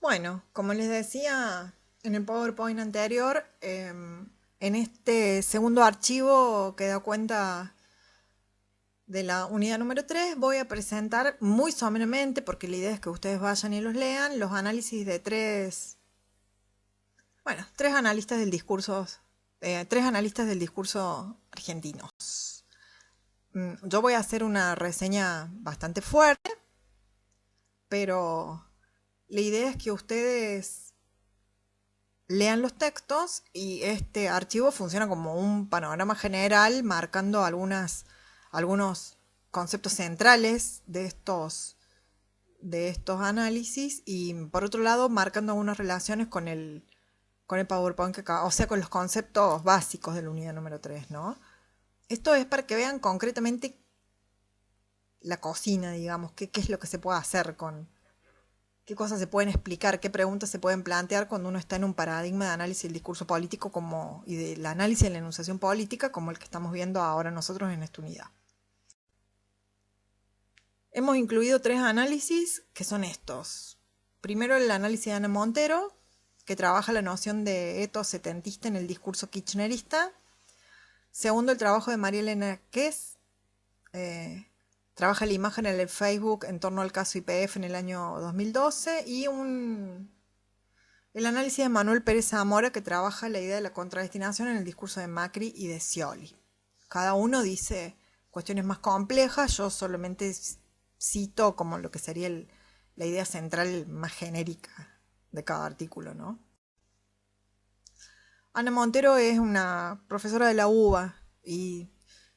Bueno, como les decía en el PowerPoint anterior, en este segundo archivo que da cuenta de la unidad número 3 voy a presentar muy someramente, porque la idea es que ustedes vayan y los lean, los análisis de tres analistas del discurso, argentinos. Yo voy a hacer una reseña bastante fuerte, pero la idea es que ustedes lean los textos y este archivo funciona como un panorama general marcando algunos conceptos centrales de estos análisis y por otro lado marcando algunas relaciones con el PowerPoint o sea, con los conceptos básicos de la unidad número 3, ¿no? Esto es para que vean concretamente la cocina, digamos, qué es lo que se puede hacer qué cosas se pueden explicar, qué preguntas se pueden plantear cuando uno está en un paradigma de análisis del discurso político y del análisis de la enunciación política como el que estamos viendo ahora nosotros en esta unidad. Hemos incluido 3 análisis que son estos. Primero el análisis de Ana Montero, que trabaja la noción de etos setentista en el discurso kirchnerista. Segundo, el trabajo de María Elena Kess, trabaja la imagen en el Facebook en torno al caso YPF en el año 2012 y el análisis de Manuel Pérez Zamora, que trabaja la idea de la contradestinación en el discurso de Macri y de Scioli. Cada uno dice cuestiones más complejas, yo solamente cito como lo que sería la idea central más genérica de cada artículo, ¿no? Ana Montero es una profesora de la UBA y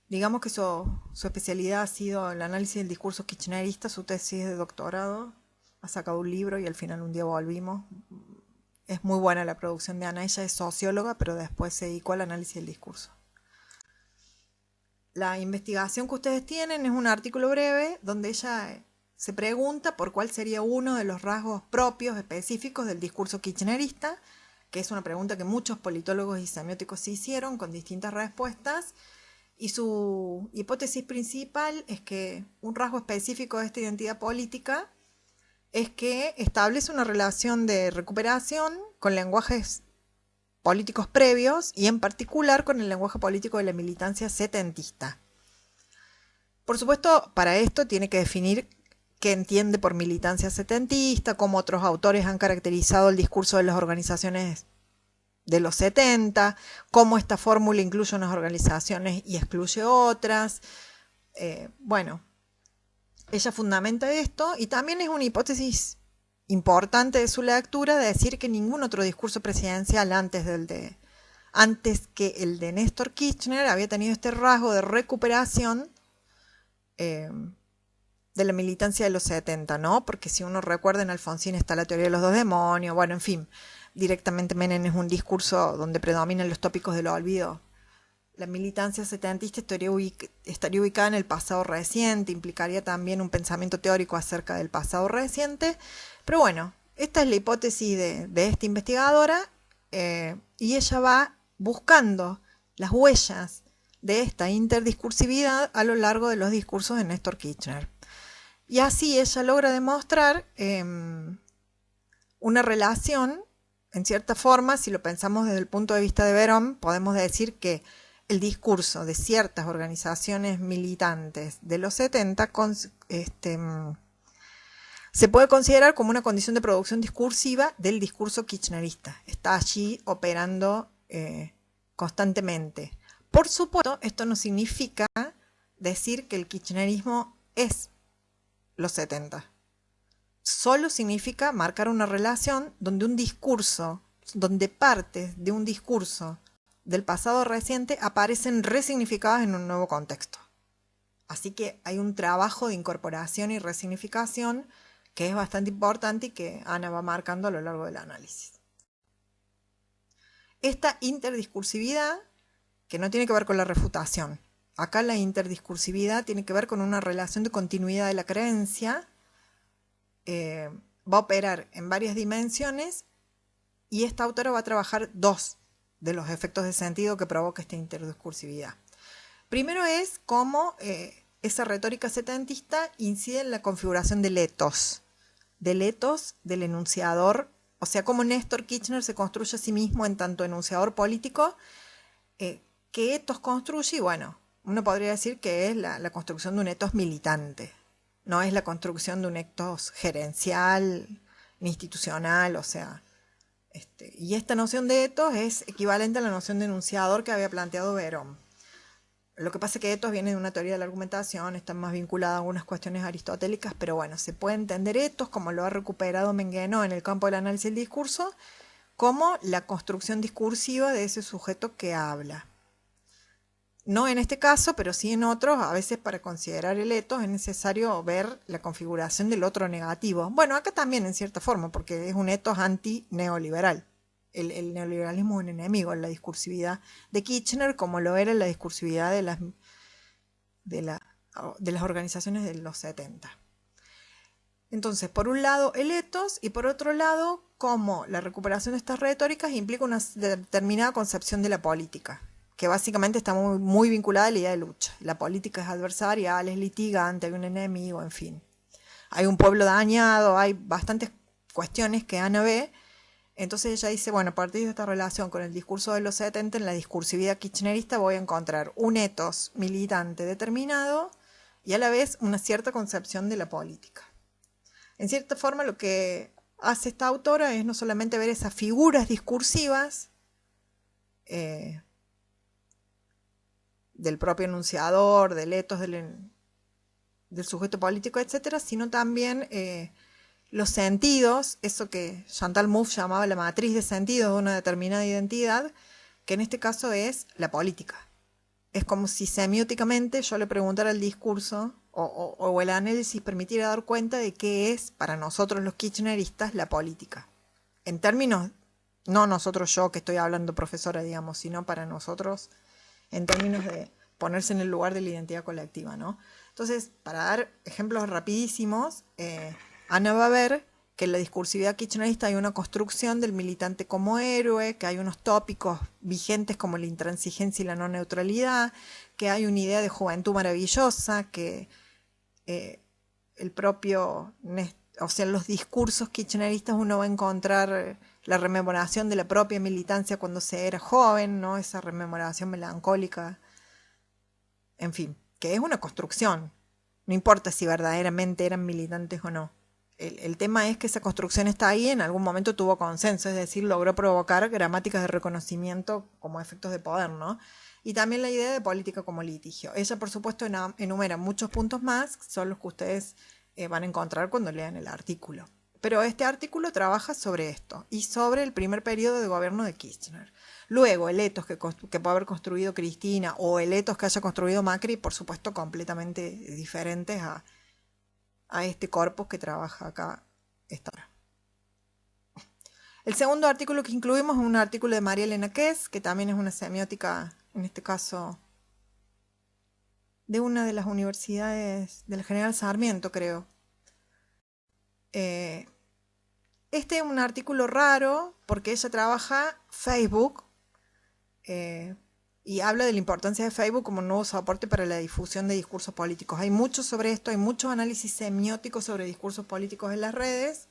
digamos que su especialidad ha sido el análisis del discurso kirchnerista, su tesis de doctorado, ha sacado un libro y al final un día volvimos. Es muy buena la producción de Ana, ella es socióloga, pero después se dedicó al análisis del discurso. La investigación que ustedes tienen es un artículo breve donde ella se pregunta por cuál sería uno de los rasgos propios específicos del discurso kirchnerista, que es una pregunta que muchos politólogos y semióticos se hicieron con distintas respuestas, y su hipótesis principal es que un rasgo específico de esta identidad política es que establece una relación de recuperación con lenguajes políticos previos y en particular con el lenguaje político de la militancia setentista. Por supuesto, para esto tiene que definir qué entiende por militancia setentista, cómo otros autores han caracterizado el discurso de las organizaciones de los 70, cómo esta fórmula incluye unas organizaciones y excluye otras. Bueno, ella fundamenta esto y también es una hipótesis importante de su lectura de decir que ningún otro discurso presidencial antes que el de Néstor Kirchner había tenido este rasgo de recuperación de la militancia de los 70, ¿no? Porque si uno recuerda en Alfonsín está la teoría de los dos demonios, bueno, en fin, directamente Menem es un discurso donde predominan los tópicos del olvido. La militancia setentista estaría ubicada en el pasado reciente, implicaría también un pensamiento teórico acerca del pasado reciente, pero bueno, esta es la hipótesis de esta investigadora y ella va buscando las huellas de esta interdiscursividad a lo largo de los discursos de Néstor Kirchner. Y así ella logra demostrar una relación, en cierta forma, si lo pensamos desde el punto de vista de Verón, podemos decir que el discurso de ciertas organizaciones militantes de los 70 se puede considerar como una condición de producción discursiva del discurso kirchnerista. Está allí operando constantemente. Por supuesto, esto no significa decir que el kirchnerismo es los 70. Solo significa marcar una relación donde partes de un discurso del pasado reciente aparecen resignificadas en un nuevo contexto. Así que hay un trabajo de incorporación y resignificación que es bastante importante y que Ana va marcando a lo largo del análisis. Esta interdiscursividad, que no tiene que ver con la refutación, acá la interdiscursividad tiene que ver con una relación de continuidad de la creencia, va a operar en varias dimensiones y esta autora va a trabajar 2 de los efectos de sentido que provoca esta interdiscursividad. Primero es cómo esa retórica setentista incide en la configuración del etos del enunciador O sea, cómo Néstor Kirchner se construye a sí mismo en tanto enunciador político, qué etos construye, y bueno, uno podría decir que es la construcción de un etos militante, no es la construcción de un etos gerencial, institucional, o sea, y esta noción de etos es equivalente a la noción de enunciador que había planteado Verón. Lo que pasa es que etos viene de una teoría de la argumentación, está más vinculada a algunas cuestiones aristotélicas, pero bueno, se puede entender etos, como lo ha recuperado Mengueno en el campo del análisis del discurso, como la construcción discursiva de ese sujeto que habla. No en este caso, pero sí en otros, a veces para considerar el etos es necesario ver la configuración del otro negativo. Bueno, acá también en cierta forma, porque es un etos anti-neoliberal. El neoliberalismo es un enemigo en la discursividad de Kirchner, como lo era en la discursividad de las organizaciones de los 70. Entonces, por un lado el etos, y por otro lado, cómo la recuperación de estas retóricas implica una determinada concepción de la política, que básicamente está muy vinculada a la idea de lucha. La política es adversarial, es litigante, hay un enemigo, en fin. Hay un pueblo dañado, hay bastantes cuestiones que Ana ve. Entonces ella dice, bueno, a partir de esta relación con el discurso de los 70, en la discursividad kirchnerista voy a encontrar un etos militante determinado y a la vez una cierta concepción de la política. En cierta forma lo que hace esta autora es no solamente ver esas figuras discursivas del propio enunciador, del etos, del sujeto político, etcétera, sino también los sentidos, eso que Chantal Mouffe llamaba la matriz de sentidos de una determinada identidad, que en este caso es la política. Es como si semióticamente yo le preguntara al discurso o el análisis permitiera dar cuenta de qué es para nosotros los kirchneristas la política. En términos, no nosotros yo que estoy hablando profesora, digamos, sino para nosotros en términos de ponerse en el lugar de la identidad colectiva, ¿no? Entonces, para dar ejemplos rapidísimos, Ana va a ver que en la discursividad kirchnerista hay una construcción del militante como héroe, que hay unos tópicos vigentes como la intransigencia y la no neutralidad, que hay una idea de juventud maravillosa, que el propio, o sea, en los discursos kirchneristas uno va a encontrar la rememoración de la propia militancia cuando se era joven, ¿no? Esa rememoración melancólica, en fin, que es una construcción, no importa si verdaderamente eran militantes o no. El tema es que esa construcción está ahí, en algún momento tuvo consenso, es decir, logró provocar gramáticas de reconocimiento como efectos de poder, ¿no? Y también la idea de política como litigio. Ella, por supuesto, enumera muchos puntos más, son los que ustedes van a encontrar cuando lean el artículo. Pero este artículo trabaja sobre esto y sobre el primer periodo de gobierno de Kirchner. Luego, el etos que puede haber construido Cristina o el etos que haya construido Macri, por supuesto, completamente diferentes a este corpus que trabaja acá esta hora. El segundo artículo que incluimos es un artículo de María Elena Kess, que también es una semiótica, en este caso, de una de las universidades del General Sarmiento, creo. Este es un artículo raro porque ella trabaja Facebook y habla de la importancia de Facebook como un nuevo soporte para la difusión de discursos políticos. Hay mucho sobre esto, hay muchos análisis semióticos sobre discursos políticos en las redes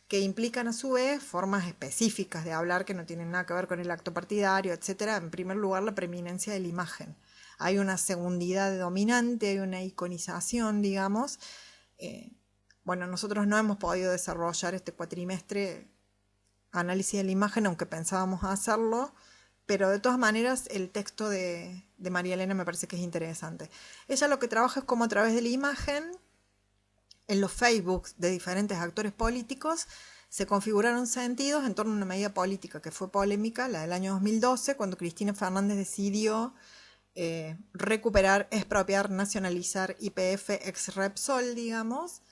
que implican a su vez formas específicas de hablar que no tienen nada que ver con el acto partidario, etcétera. En primer lugar, la preeminencia de la imagen. Hay una segundidad dominante, hay una iconización, digamos. Bueno, nosotros no hemos podido desarrollar este cuatrimestre análisis de la imagen, aunque pensábamos hacerlo, pero de todas maneras el texto de María Elena me parece que es interesante. Ella lo que trabaja es cómo a través de la imagen, en los Facebooks de diferentes actores políticos, se configuraron sentidos en torno a una medida política que fue polémica, la del año 2012, cuando Cristina Fernández decidió recuperar, expropiar, nacionalizar YPF ex Repsol, digamos.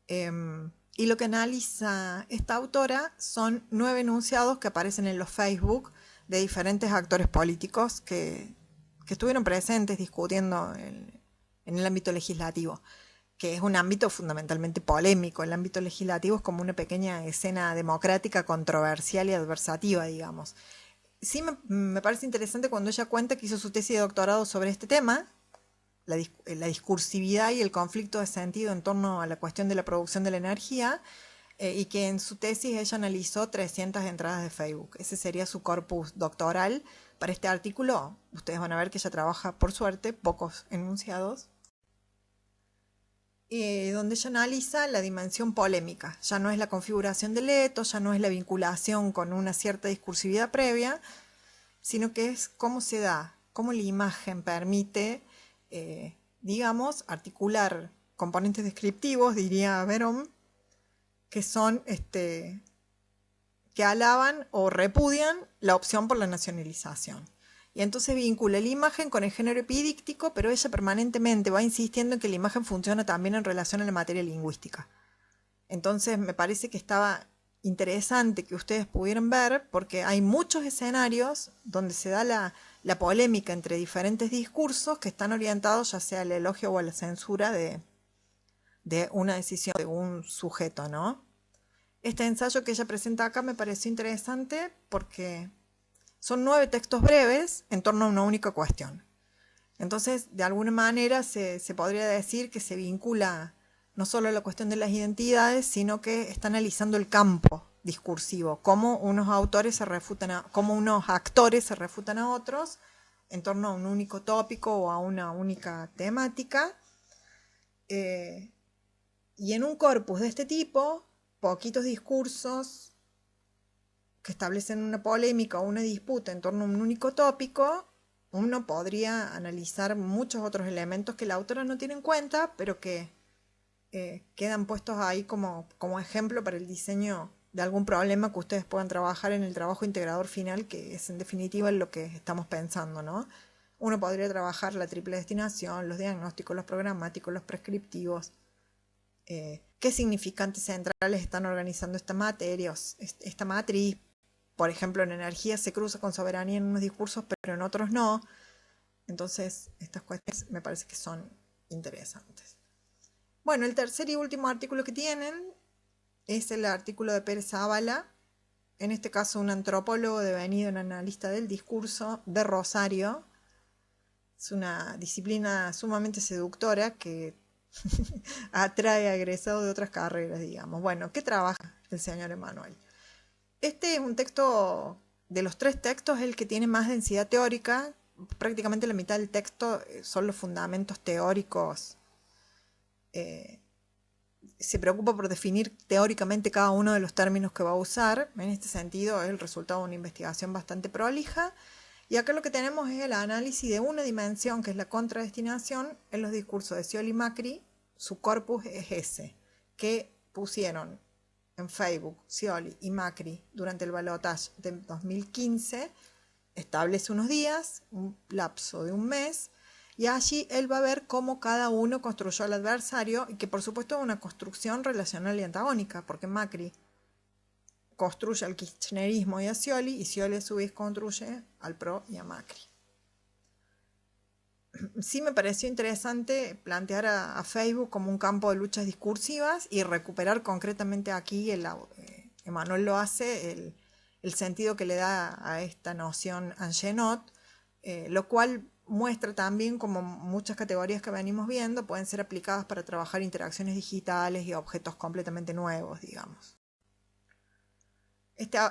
Y lo que analiza esta autora son 9 enunciados que aparecen en los Facebook de diferentes actores políticos que estuvieron presentes discutiendo en el ámbito legislativo, que es un ámbito fundamentalmente polémico. El ámbito legislativo es como una pequeña escena democrática, controversial y adversativa, digamos. Sí me parece interesante cuando ella cuenta que hizo su tesis de doctorado sobre este tema, la discursividad y el conflicto de sentido en torno a la cuestión de la producción de la energía, y que en su tesis ella analizó 300 entradas de Facebook. Ese sería su corpus doctoral. Para este artículo, ustedes van a ver que ella trabaja, por suerte, pocos enunciados, donde ella analiza la dimensión polémica. Ya no es la configuración del etos, ya no es la vinculación con una cierta discursividad previa, sino que es cómo se da, cómo la imagen permite, digamos, articular componentes descriptivos, diría Verón, que son que alaban o repudian la opción por la nacionalización. Y entonces vincula la imagen con el género epidíctico, pero ella permanentemente va insistiendo en que la imagen funciona también en relación a la materia lingüística. Entonces me parece que estaba interesante que ustedes pudieran ver, porque hay muchos escenarios donde se da la polémica entre diferentes discursos que están orientados ya sea al elogio o a la censura de una decisión de un sujeto, ¿no? Este ensayo que ella presenta acá me pareció interesante porque son 9 textos breves en torno a una única cuestión. Entonces, de alguna manera se podría decir que se vincula no solo a la cuestión de las identidades, sino que está analizando el campo discursivo, cómo unos autores se refutan cómo unos actores se refutan a otros en torno a un único tópico o a una única temática. Y en un corpus de este tipo, poquitos discursos que establecen una polémica o una disputa en torno a un único tópico, uno podría analizar muchos otros elementos que la autora no tiene en cuenta, pero que quedan puestos ahí como ejemplo para el diseño de algún problema que ustedes puedan trabajar en el trabajo integrador final, que es en definitiva lo que estamos pensando, ¿no? Uno podría trabajar la triple destinación, los diagnósticos, los programáticos, los prescriptivos, qué significantes centrales están organizando esta materia, esta matriz. Por ejemplo, en energía se cruza con soberanía en unos discursos, pero en otros no. Entonces, estas cuestiones me parece que son interesantes. Bueno, el tercer y último artículo que tienen es el artículo de Pérez Zavala, en este caso un antropólogo devenido en analista del discurso de Rosario. Es una disciplina sumamente seductora que atrae a egresados de otras carreras, digamos. Bueno, ¿qué trabaja el señor Emanuel? Este es un texto, de los 3 textos, el que tiene más densidad teórica. Prácticamente la mitad del texto son los fundamentos teóricos. Se preocupa por definir teóricamente cada uno de los términos que va a usar. En este sentido es el resultado de una investigación bastante prolija. Y acá lo que tenemos es el análisis de una dimensión, que es la contradestinación, en los discursos de Scioli y Macri. Su corpus es ese, que pusieron en Facebook Scioli y Macri durante el balotaje de 2015. Establece unos días, un lapso de un mes, y allí él va a ver cómo cada uno construyó al adversario, y que por supuesto es una construcción relacional y antagónica, porque Macri construye al kirchnerismo y a Scioli, y Scioli a su vez construye al PRO y a Macri. Sí me pareció interesante plantear a Facebook como un campo de luchas discursivas y recuperar concretamente aquí, Emanuel lo hace, el sentido que le da a esta noción Angenot, lo cual muestra también como muchas categorías que venimos viendo pueden ser aplicadas para trabajar interacciones digitales y objetos completamente nuevos, digamos.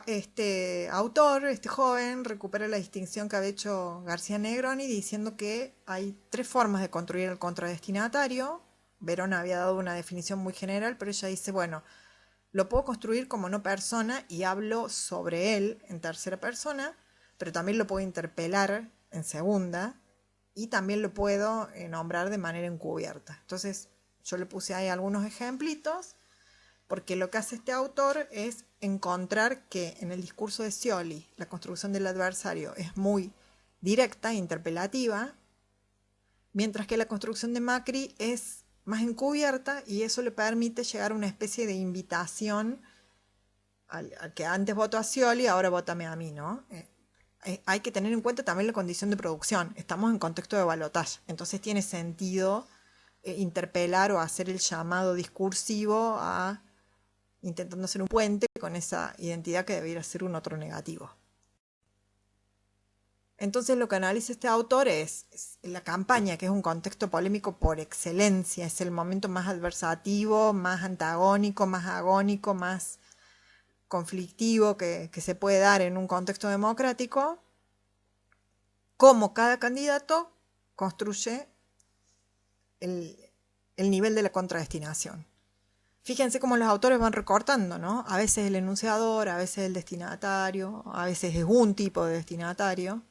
Este autor, este joven, recupera la distinción que había hecho García Negroni diciendo que hay 3 formas de construir el contradestinatario. Verón había dado una definición muy general, pero ella dice, bueno, lo puedo construir como no persona y hablo sobre él en tercera persona, pero también lo puedo interpelar en segunda y también lo puedo nombrar de manera encubierta. Entonces yo le puse ahí algunos ejemplitos, porque lo que hace este autor es encontrar que en el discurso de Scioli la construcción del adversario es muy directa e interpelativa, mientras que la construcción de Macri es más encubierta, y eso le permite llegar a una especie de invitación al que antes votó a Scioli, ahora vótame a mí, ¿no? Hay que tener en cuenta también la condición de producción. Estamos en contexto de balotaje, entonces tiene sentido interpelar o hacer el llamado discursivo a intentando hacer un puente con esa identidad que debiera ser un otro negativo. Entonces lo que analiza este autor es la campaña, que es un contexto polémico por excelencia, es el momento más adversativo, más antagónico, más agónico, más conflictivo que se puede dar en un contexto democrático, cómo cada candidato construye el, el nivel de la contradestinación. Fíjense cómo los autores van recortando, ¿no? A veces el enunciador, a veces el destinatario, a veces es un tipo de destinatario,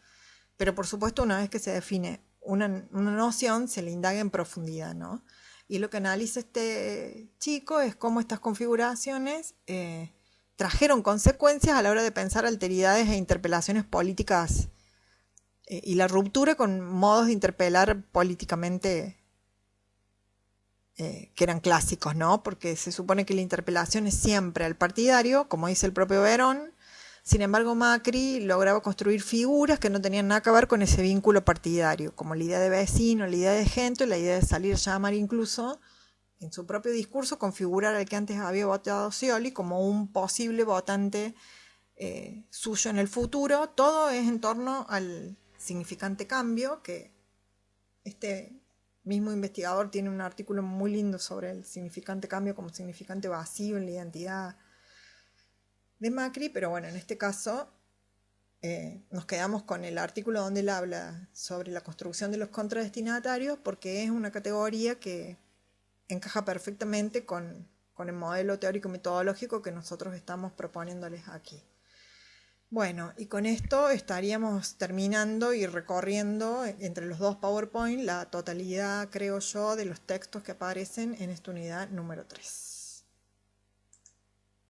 pero por supuesto una vez que se define una noción se le indaga en profundidad, ¿no? Y lo que analiza este chico es cómo estas configuraciones trajeron consecuencias a la hora de pensar alteridades e interpelaciones políticas y la ruptura con modos de interpelar políticamente que eran clásicos, ¿no? Porque se supone que la interpelación es siempre al partidario, como dice el propio Verón. Sin embargo, Macri lograba construir figuras que no tenían nada que ver con ese vínculo partidario, como la idea de vecino, la idea de gente, la idea de salir a llamar incluso, en su propio discurso, configurar al que antes había votado Scioli como un posible votante suyo en el futuro. Todo es en torno al significante cambio, que este mismo investigador tiene un artículo muy lindo sobre el significante cambio como significante vacío en la identidad de Macri, pero bueno, en este caso nos quedamos con el artículo donde él habla sobre la construcción de los contradestinatarios, porque es una categoría que encaja perfectamente con el modelo teórico metodológico que nosotros estamos proponiéndoles aquí. Bueno, y con esto estaríamos terminando y recorriendo entre los dos PowerPoint la totalidad, creo yo, de los textos que aparecen en esta unidad número 3.